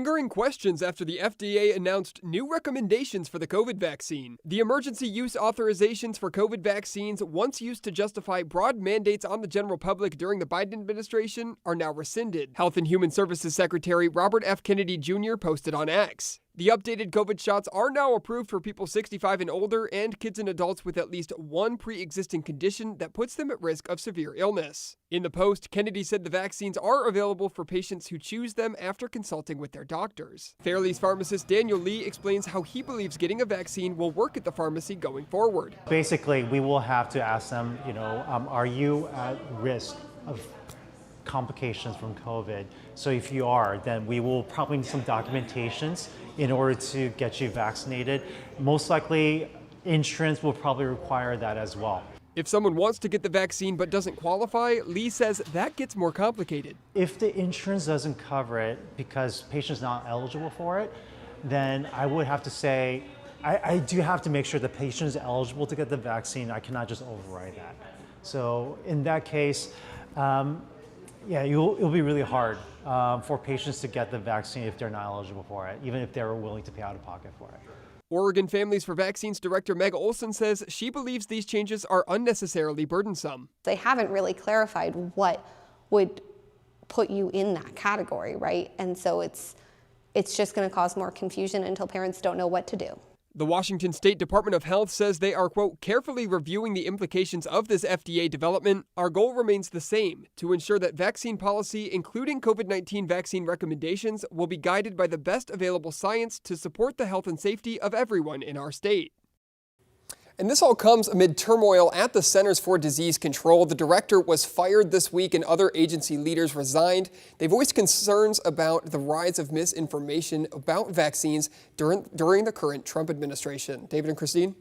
Lingering questions after the FDA announced new recommendations for the COVID vaccine. The emergency use authorizations for COVID vaccines, once used to justify broad mandates on the general public during the Biden administration, are now rescinded. Health and Human Services Secretary Robert F. Kennedy Jr. posted on X. The updated COVID shots are now approved for people 65 and older and kids and adults with at least one pre-existing condition that puts them at risk of severe illness. In the post, Kennedy said the vaccines are available for patients who choose them after consulting with their doctors. Fairlie's pharmacist Daniel Lee explains how he believes getting a vaccine will work at the pharmacy going forward. Basically, we will have to ask them, are you at risk of complications from COVID? So if you are, then we will probably need some documentations in order to get you vaccinated. Most likely, insurance will probably require that as well. If someone wants to get the vaccine but doesn't qualify, Lee says that gets more complicated. If the insurance doesn't cover it because patient's not eligible for it, then I would have to say, I do have to make sure the patient is eligible to get the vaccine. I cannot just override that. So in that case, it'll be really hard for patients to get the vaccine if they're not eligible for it, even if they're willing to pay out of pocket for it. Oregon Families for Vaccines Director Meg Olson says she believes these changes are unnecessarily burdensome. They haven't really clarified what would put you in that category, right? And so it's just going to cause more confusion until parents don't know what to do. The Washington State Department of Health says they are, quote, carefully reviewing the implications of this FDA development. Our goal remains the same, to ensure that vaccine policy, including COVID-19 vaccine recommendations, will be guided by the best available science to support the health and safety of everyone in our state. And this all comes amid turmoil at the Centers for Disease Control. The director was fired this week and other agency leaders resigned. They voiced concerns about the rise of misinformation about vaccines during the current Trump administration. David and Christine?